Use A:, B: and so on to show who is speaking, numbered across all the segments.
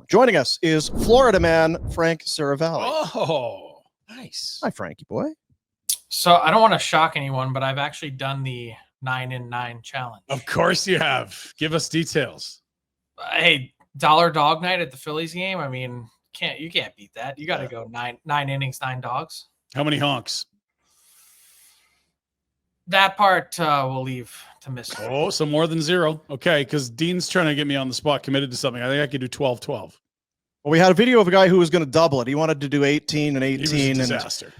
A: Joining us is Florida man Frank Seravalli.
B: Oh, nice.
A: Hi, Frankie boy.
C: So I don't want to shock anyone, but I've actually done the 9-in-9 challenge.
B: Of course you have. Give us details.
C: Hey, dollar dog night at the Phillies game. I mean, you can't beat that. You got to go nine innings, 9 dogs.
B: How many honks?
C: That part we'll leave to mystery.
B: Oh, so more than 0. Okay, because Dean's trying to get me on the spot, committed to something. I think I could do 12-12.
A: Well, we had a video of a guy who was going to double it. He wanted to do 18 and 18.
B: He was a disaster.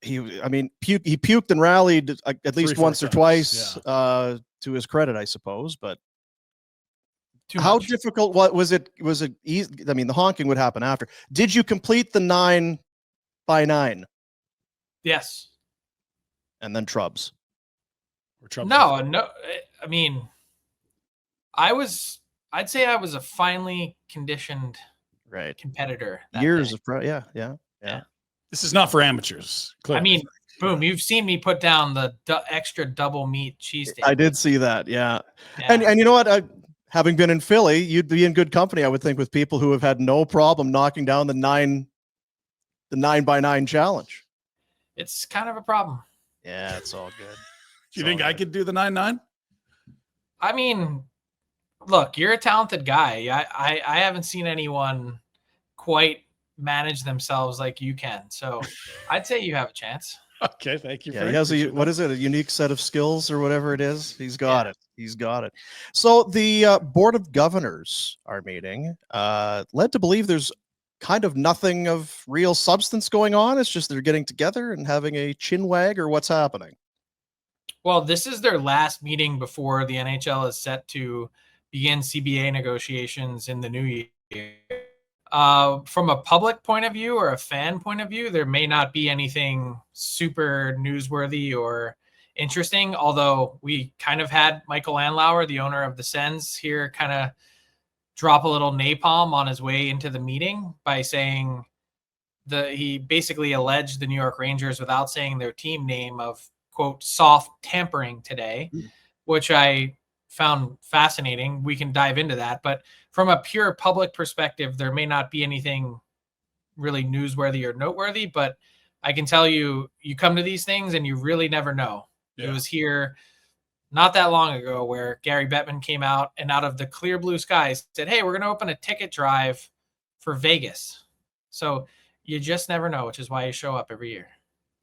A: He puked and rallied at least once or twice, to his credit, I suppose. But how difficult was it? Was it easy? I mean, the honking would happen after. Did you complete the 9 by 9?
C: Yes.
A: And then Trubs.
C: No. I mean, I'd say I was a finely conditioned competitor.
A: Years of yeah.
B: This is not for amateurs. Clearly.
C: I mean, boom, you've seen me put down the extra double meat cheesesteak.
A: I did see that, yeah. And you know what? Having been in Philly, you'd be in good company, I would think, with people who have had no problem knocking down the 9 by 9 challenge.
C: It's kind of a problem.
A: Yeah, it's all good.
B: Do you think I could do the 9-9?
C: I mean, look, you're a talented guy. I haven't seen anyone quite manage themselves like you can. So I'd say you have a chance.
B: Okay, thank you.
A: Yeah, he has a unique set of skills or whatever it is. He's got it. He's got it. So the Board of Governors are meeting, led to believe there's kind of nothing of real substance going on. It's just they're getting together and having a chin wag, or what's happening?
C: Well, this is their last meeting before the NHL is set to begin CBA negotiations in the new year. From a public point of view or a fan point of view, there may not be anything super newsworthy or interesting, although we kind of had Michael Andlauer, the owner of the Sens, here kind of drop a little napalm on his way into the meeting by saying he basically alleged the New York Rangers, without saying their team name, of, quote, soft tampering today, which I found fascinating. We can dive into that. But from a pure public perspective, there may not be anything really newsworthy or noteworthy, but I can tell you, you come to these things and you really never know. Yeah. It was here not that long ago where Gary Bettman came out and out of the clear blue skies said, hey, we're going to open a ticket drive for Vegas. So you just never know, which is why you show up every year.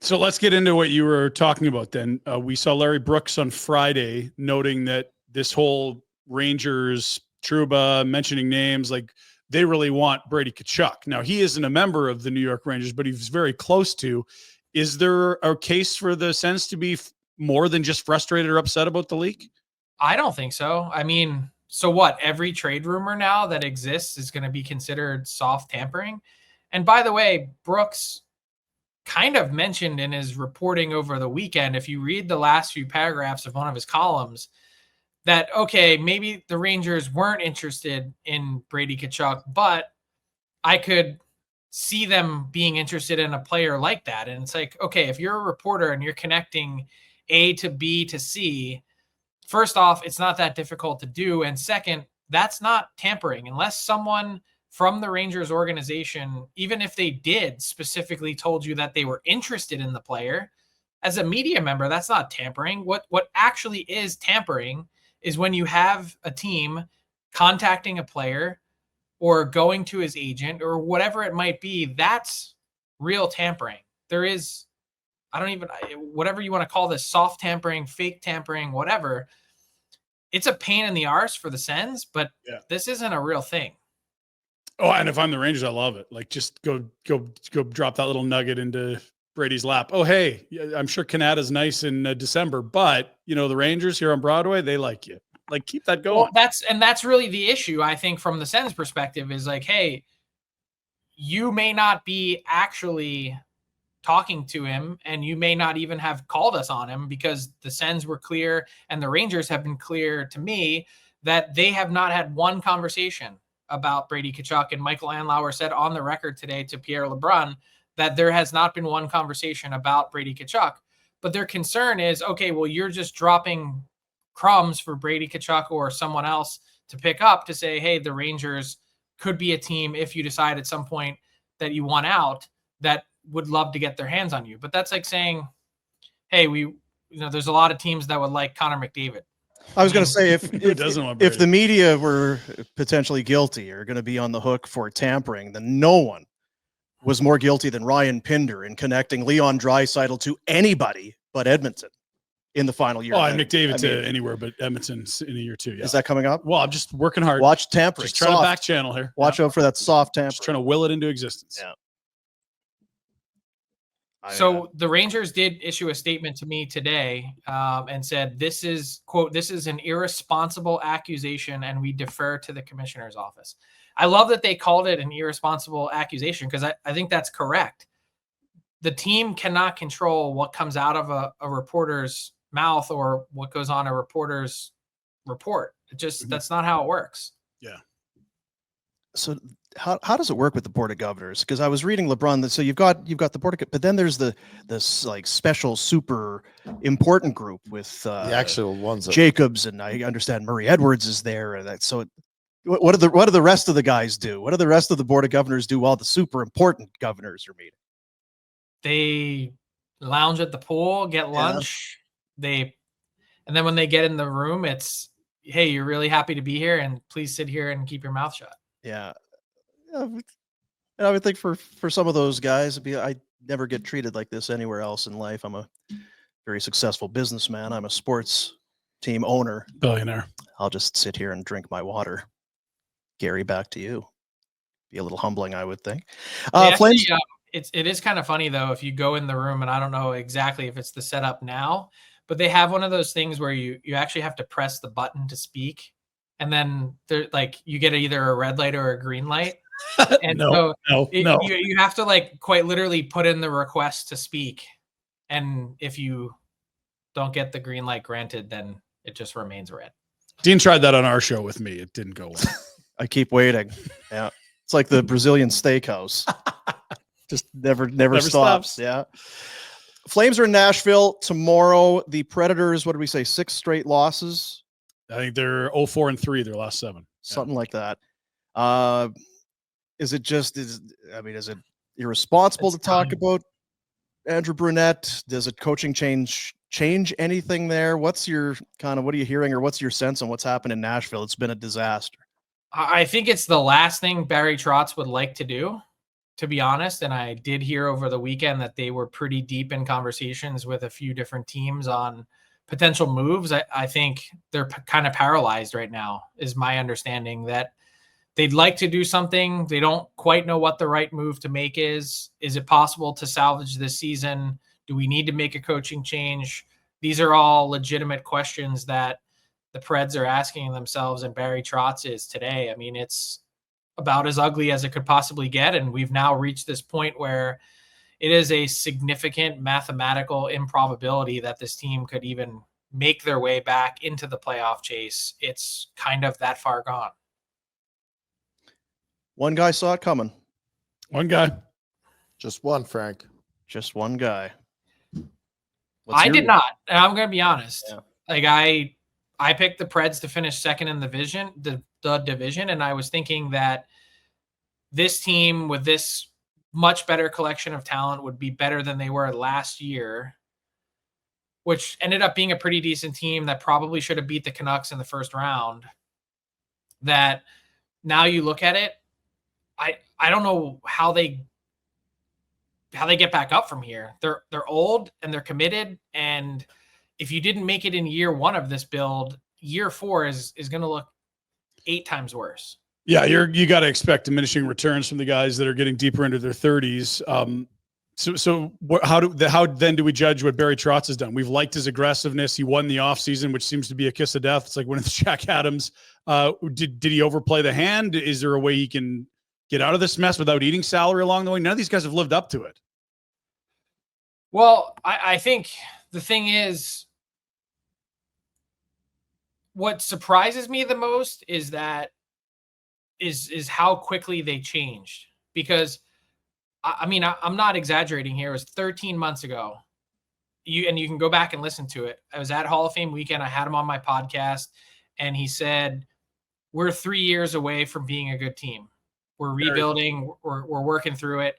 B: So let's get into what you were talking about then. We saw Larry Brooks on Friday noting that this whole Rangers, Trouba, mentioning names, like they really want Brady Tkachuk. Now, he isn't a member of the New York Rangers, but he's very close to. Is there a case for the Sens to be more than just frustrated or upset about the leak?
C: I don't think so. I mean, so what? Every trade rumor now that exists is going to be considered soft tampering. And by the way, Brooks kind of mentioned in his reporting over the weekend, if you read the last few paragraphs of one of his columns, that, okay, maybe the Rangers weren't interested in Brady Tkachuk, but I could see them being interested in a player like that. And it's like, okay, if you're a reporter and you're connecting A to B to C, first off, it's not that difficult to do. And second, that's not tampering unless someone from the Rangers organization, even if they did specifically told you that they were interested in the player. As a media member, that's not tampering. What actually is tampering is when you have a team contacting a player or going to his agent or whatever it might be. That's real tampering. There is, whatever you want to call this, soft tampering, fake tampering, whatever. It's a pain in the arse for the Sens, but this isn't a real thing.
B: Oh, and if I'm the Rangers, I love it. Like, just go drop that little nugget into Brady's lap. Oh, hey, I'm sure Canada's nice in December, but the Rangers here on Broadway, they like you. Like, keep that going.
C: Well, that's really the issue, I think, from the Sens perspective, is like, hey, you may not be actually talking to him, and you may not even have called us on him, because the Sens were clear and the Rangers have been clear to me that they have not had one conversation about Brady Tkachuk. And Michael Andlauer said on the record today to Pierre LeBrun that there has not been one conversation about Brady Tkachuk. But their concern is, okay, well, you're just dropping crumbs for Brady Tkachuk or someone else to pick up to say, hey, the Rangers could be a team, if you decide at some point that you want out, that would love to get their hands on you. But that's like saying, hey, there's a lot of teams that would like Connor McDavid.
A: I was going to say, if the media were potentially guilty or going to be on the hook for tampering, then no one was more guilty than Ryan Pinder in connecting Leon Draisaitl to anybody but Edmonton in the final year.
B: Oh, and McDavid to anywhere but Edmonton in a year too. Yeah.
A: Is that coming up?
B: Well, I'm just working hard.
A: Watch tampering.
B: Just trying to back channel here.
A: Watch out for that soft tampering.
B: Just trying to will it into existence.
A: Yeah.
C: So the Rangers did issue a statement to me today and said, this is, quote, this is an irresponsible accusation and we defer to the commissioner's office. I love that they called it an irresponsible accusation because I think that's correct. The team cannot control what comes out of a reporter's mouth or what goes on a reporter's report. It just, that's not how it works.
B: Yeah.
A: So how does it work with the Board of Governors? Because I was reading LeBron. So you've got the Board of, but then there's this like special super important group with the
D: actual ones.
A: Jacobs, and I understand Murray Edwards is there. And that, so what do the rest of the guys do? What do the rest of the Board of Governors do while the super important governors are meeting?
C: They lounge at the pool, get lunch. And then when they get in the room, it's, hey, you're really happy to be here, and please sit here and keep your mouth shut.
A: Yeah. And I would think for some of those guys, I never get treated like this anywhere else in life. I'm a very successful businessman. I'm a sports team owner.
B: Billionaire.
A: I'll just sit here and drink my water. Gary, back to you. Be a little humbling, I would think.
C: Flames. It is kind of funny though, if you go in the room, and I don't know exactly if it's the setup now, but they have one of those things where you actually have to press the button to speak. And then they're like, you get either a red light or a green light. And you have to like quite literally put in the request to speak. And if you don't get the green light granted, then it just remains red.
B: Dean tried that on our show with me. It didn't go well.
A: I keep waiting. Yeah. It's like the Brazilian steakhouse. Just never stops. Yeah. Flames are in Nashville tomorrow. The Predators, what did we say? 6 straight losses.
B: I think they're 0-4-3 their last 7.
A: Something like that. Is it irresponsible to talk about Andrew Brunette? Does it coaching change anything there? What's your what are you hearing, or what's your sense on what's happened in Nashville? It's been a disaster.
C: I think it's the last thing Barry Trotz would like to do, to be honest. And I did hear over the weekend that they were pretty deep in conversations with a few different teams on potential moves. I think they're kind of paralyzed right now, is my understanding, that they'd like to do something. They don't quite know what the right move to make is. Is it possible to salvage this season? Do we need to make a coaching change? These are all legitimate questions that the Preds are asking themselves, and Barry Trotz is today. I mean, it's about as ugly as it could possibly get. And we've now reached this point where it is a significant mathematical improbability that this team could even make their way back into the playoff chase. It's kind of that far gone.
A: One guy saw it coming.
B: One guy.
D: Just one, Frank.
A: Just one guy.
C: I did not. And I'm going to be honest.
A: Yeah.
C: Like I picked the Preds to finish second in the division. And I was thinking that this team with this much better collection of talent would be better than they were last year, which ended up being a pretty decent team that probably should have beat the Canucks in the first round. That now you look at it, I don't know how they get back up from here. They're old and they're committed, and if you didn't make it in year 1 of this build, year 4 is going to look 8 times worse.
B: Yeah, you got to expect diminishing returns from the guys that are getting deeper into their 30s. How then do we judge what Barry Trotz has done? We've liked his aggressiveness. He won the offseason, which seems to be a kiss of death. It's like winning the Jack Adams. Did he overplay the hand? Is there a way he can get out of this mess without eating salary along the way? None of these guys have lived up to it.
C: Well, I think the thing is, what surprises me the most is that is how quickly they changed. Because I mean, I'm not exaggerating here. It was 13 months ago. You can go back and listen to it. I was at Hall of Fame weekend. I had him on my podcast, and he said, we're 3 years away from being a good team. we're rebuilding, we're working through it.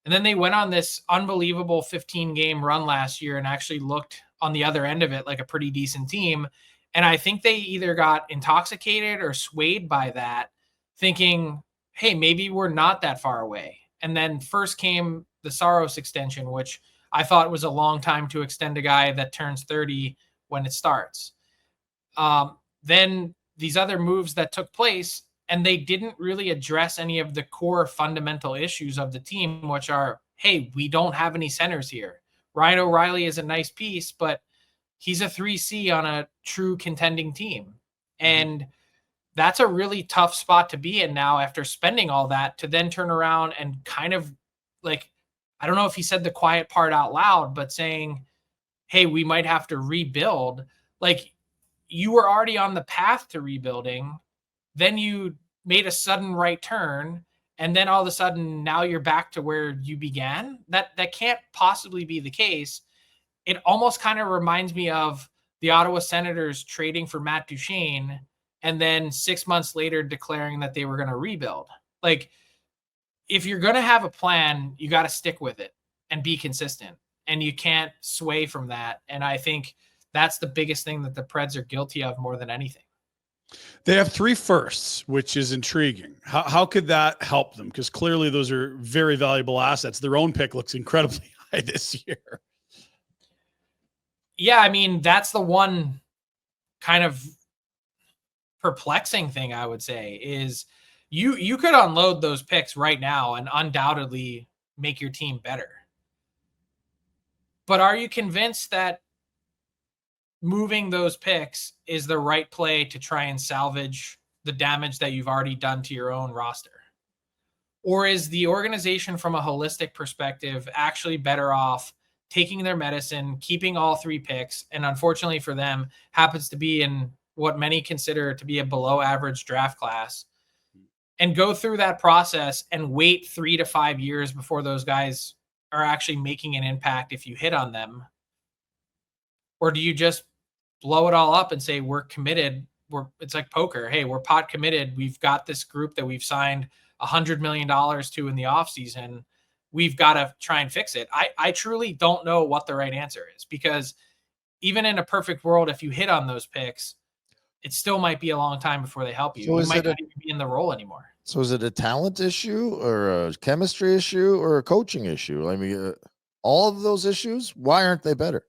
C: And then they went on this unbelievable 15-game run last year and actually looked on the other end of it like a pretty decent team. And I think they either got intoxicated or swayed by that, thinking, hey, maybe we're not that far away. And then first came the Saros extension, which I thought was a long time to extend a guy that turns 30 when it starts. Then these other moves that took place, and they didn't really address any of the core fundamental issues of the team, which are, hey, we don't have any centers here. Ryan O'Reilly is a nice piece, but he's a 3C on a true contending team. And that's a really tough spot to be in now after spending all that, to then turn around and kind of like, I don't know if he said the quiet part out loud, but saying, hey, we might have to rebuild. Like, you were already on the path to rebuilding. Then you made a sudden right turn. And then all of a sudden, now you're back to where you began. That can't possibly be the case. It almost kind of reminds me of the Ottawa Senators trading for Matt Duchene and then 6 months later declaring that they were going to rebuild. Like, if you're going to have a plan, you got to stick with it and be consistent. And you can't sway from that. And I think that's the biggest thing that the Preds are guilty of more than anything.
B: They have 3 firsts, which is intriguing. How could that help them? Because clearly those are very valuable assets. Their own pick looks incredibly high this year.
C: Yeah, I mean, that's the one kind of perplexing thing I would say is you could unload those picks right now and undoubtedly make your team better. But are you convinced that moving those picks is the right play to try and salvage the damage that you've already done to your own roster? Or is the organization from a holistic perspective actually better off taking their medicine, keeping all 3 picks, and unfortunately for them, happens to be in what many consider to be a below average draft class, and go through that process and wait 3 to 5 years before those guys are actually making an impact if you hit on them? Or do you just blow it all up and say, we're committed? It's like poker. Hey, we're pot committed. We've got this group that we've signed $100 million to in the offseason. We've got to try and fix it. I truly don't know what the right answer is, because even in a perfect world, if you hit on those picks, it still might be a long time before they help you.
D: So
C: you might not even be in the role anymore.
D: So is it a talent issue or a chemistry issue or a coaching issue? I mean, all of those issues, why aren't they better?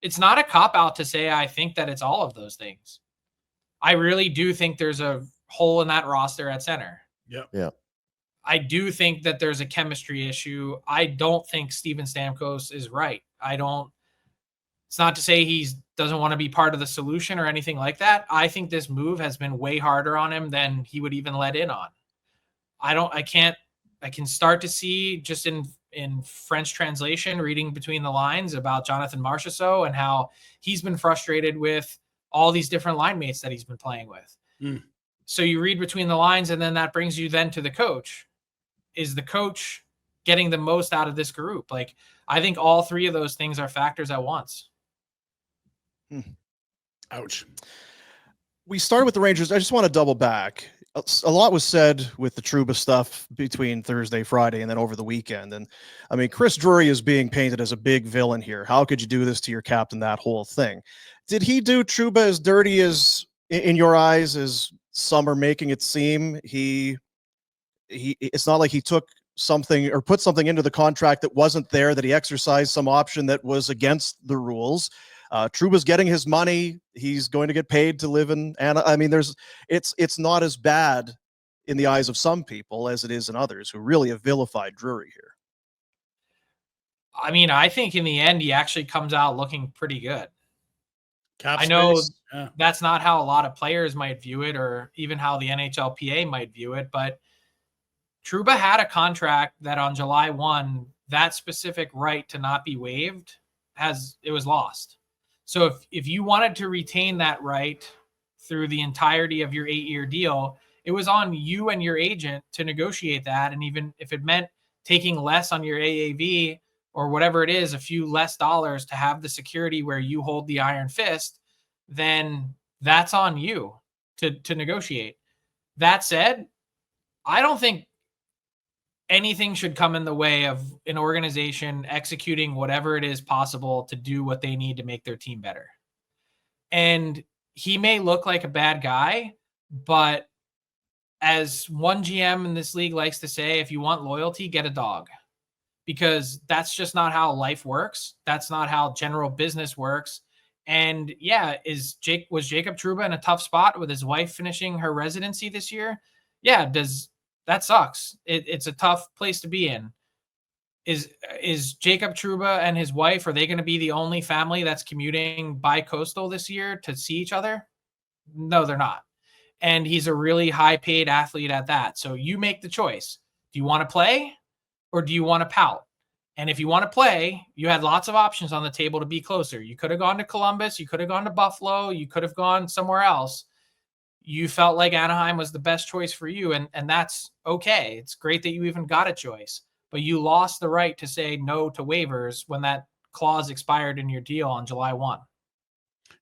C: It's not a cop-out to say I think that it's all of those things. I really do think there's a hole in that roster at center.
D: Yeah.
C: I do think that there's a chemistry issue. I don't think Steven Stamkos is right. It's not to say he doesn't want to be part of the solution or anything like that. I think this move has been way harder on him than he would even let in on. I can start to see just in French translation, reading between the lines about Jonathan Marchessault and how he's been frustrated with all these different line mates that he's been playing with. So you read between the lines, and then that brings you then to the coach. Is the coach getting the most out of this group? Like, I think all 3 of those things are factors at once.
B: Ouch.
A: We started with the Rangers. I just want to double back. A lot was said with the Trouba stuff between Thursday, Friday, and then over the weekend. And I mean, Chris Drury is being painted as a big villain here. How could you do this to your captain? That whole thing. Did he do Trouba as dirty as, in your eyes, as some are making it seem? It's not like he took something or put something into the contract that wasn't there, that he exercised some option that was against the rules. Trouba's getting his money. He's going to get paid to live in. And I mean, it's not as bad in the eyes of some people as it is in others who really have vilified Drury here.
C: I mean, I think in the end, he actually comes out looking pretty good.
B: Cap
C: I know
B: space. Yeah.
C: that's not how a lot of players might view it, or even how the NHLPA might view it, but Trouba had a contract that on July 1, that specific right to not be waived it was lost. So if you wanted to retain that right through the entirety of your 8-year deal, it was on you and your agent to negotiate that. And even if it meant taking less on your AAV or whatever it is, a few less dollars to have the security where you hold the iron fist, then that's on you to negotiate. That said, I don't think anything should come in the way of an organization executing whatever it is possible to do what they need to make their team better. And he may look like a bad guy, but as one GM in this league likes to say, if you want loyalty, get a dog, because that's just not how life works. That's not how general business works. And yeah, was Jacob Trouba in a tough spot with his wife finishing her residency this year? Yeah, that sucks. It's a tough place to be in. Is Jacob Trouba and his wife, are they going to be the only family that's commuting bi-coastal this year to see each other? No, they're not. And he's a really high-paid athlete at that. So you make the choice. Do you want to play or do you want to pout? And if you want to play, you had lots of options on the table to be closer. You could have gone to Columbus. You could have gone to Buffalo. You could have gone somewhere else. You felt like Anaheim was the best choice for you, and that's okay. It's great that you even got a choice, but you lost the right to say no to waivers when that clause expired in your deal on July 1.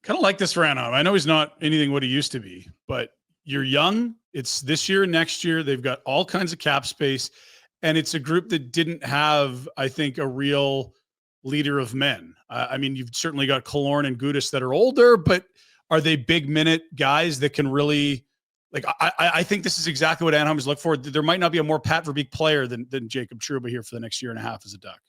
B: Kind of like this for Anaheim. I know he's not anything what he used to be, but you're young. It's this year, next year. They've got all kinds of cap space, and it's a group that didn't have, I think, a real leader of men. I mean, you've certainly got Killorn and Gudas that are older, but are they big minute guys that can really, like, I think this is exactly what Anaheim is looking for. There might not be a more Pat Verbeek player than Jacob Trouba here for the next year and a half as a Duck.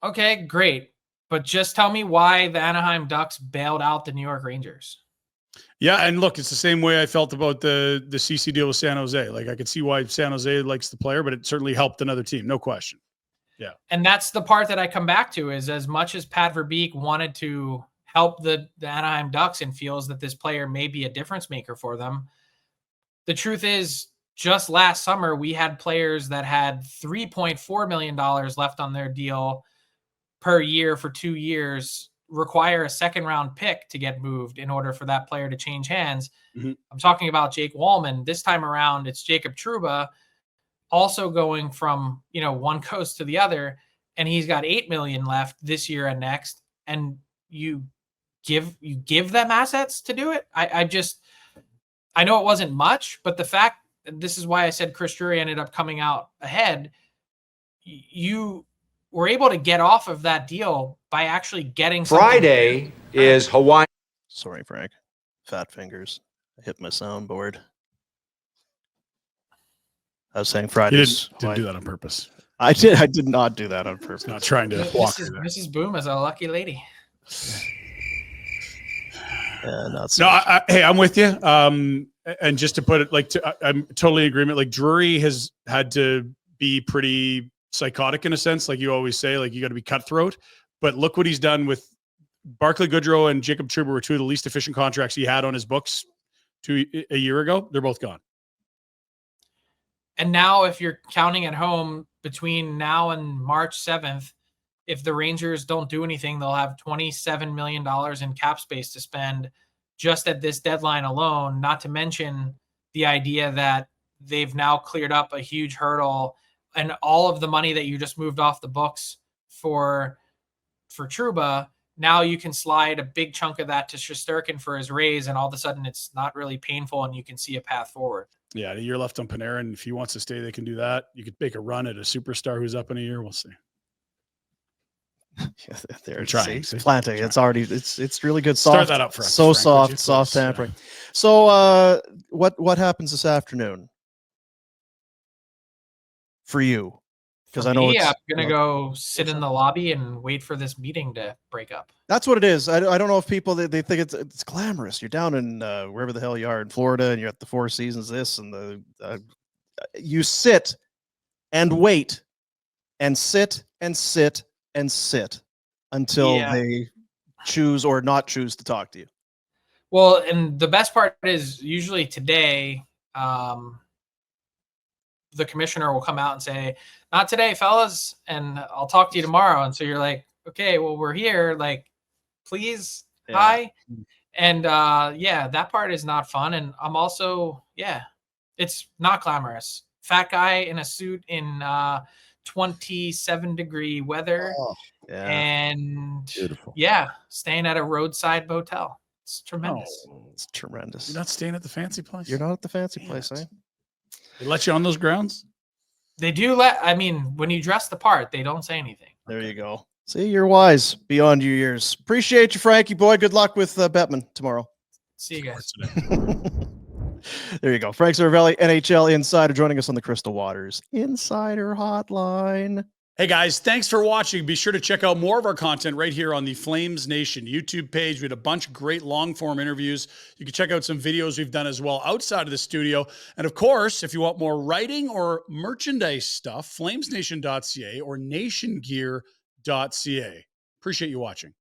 C: Okay, great. But just tell me why the Anaheim Ducks bailed out the New York Rangers.
B: Yeah, and look, it's the same way I felt about the CC deal with San Jose. Like, I could see why San Jose likes the player, but it certainly helped another team, no question. Yeah.
C: And that's the part that I come back to, is as much as Pat Verbeek wanted to help the Anaheim Ducks and feels that this player may be a difference maker for them, the truth is, just last summer, we had players that had $3.4 million left on their deal per year for 2 years, require a second-round pick to get moved in order for that player to change hands. Mm-hmm. I'm talking about Jake Wallman. This time around, it's Jacob Trouba, also going from, one coast to the other, and he's got $8 million left this year and next, and you give them assets to do it. I know it wasn't much, but the fact, this is why I said Chris Drury ended up coming out ahead. You were able to get off of that deal by actually getting
E: Friday is Hawaii.
A: Sorry, Frank. Fat fingers. I hit my soundboard. I was saying Fridays.
B: You didn't do that on purpose.
A: I did not do that on purpose.
B: Not trying to walk her there.
C: Mrs. Boom is a lucky lady.
B: Hey, I'm with you. And just to put it, I'm totally in agreement. Like, Drury has had to be pretty psychotic in a sense. Like you always say, like, you got to be cutthroat, but look what he's done with Barclay Goodrow and Jacob Trouba were two of the least efficient contracts he had on his books a year ago. They're both gone.
C: And now, if you're counting at home, between now and March 7th, if the Rangers don't do anything, they'll have $27 million in cap space to spend just at this deadline alone, not to mention the idea that they've now cleared up a huge hurdle, and all of the money that you just moved off the books for Trouba, now you can slide a big chunk of that to Shesterkin for his raise, and all of a sudden it's not really painful and you can see a path forward.
B: Yeah, a year left on Panarin. If he wants to stay, they can do that. You could make a run at a superstar who's up in a year. We'll see.
A: Yeah, they're
B: trying.
A: Planting. It's already it's really good.
B: Start that up for us.
A: So
B: Frank,
A: soft tampering. So what happens this afternoon for you? Because I know
C: I'm gonna go sit in the lobby and wait for this meeting to break up.
A: That's what it is. I don't know if people they think it's glamorous. You're down in wherever the hell you are in Florida, and you're at the Four Seasons. This and the you sit and wait and sit and sit and sit until they choose or not choose to talk to you.
C: Well, and the best part is usually today, the commissioner will come out and say, "Not today, fellas, and I'll talk to you tomorrow." And so you're like, "Okay, well, we're here. Like, please, hi." And that part is not fun. And I'm also, it's not glamorous. Fat guy in a suit in 27-degree weather, and
D: beautiful.
C: Staying at a roadside motel. It's tremendous.
A: It's tremendous.
B: You're not staying at the fancy place.
A: You're not at the fancy place, eh?
B: They let you on those grounds?
C: They do when you dress the part, they don't say anything.
A: There you go. See, you're wise beyond your years. Appreciate you, Frankie boy. Good luck with Bettman tomorrow.
C: See you guys.
A: There you go. Frank Seravalli, NHL Insider, joining us on the Crystal Waters Insider Hotline.
B: Hey guys, thanks for watching. Be sure to check out more of our content right here on the Flames Nation YouTube page. We had a bunch of great long form interviews. You can check out some videos we've done as well outside of the studio. And of course, if you want more writing or merchandise stuff, flamesnation.ca or nationgear.ca. Appreciate you watching.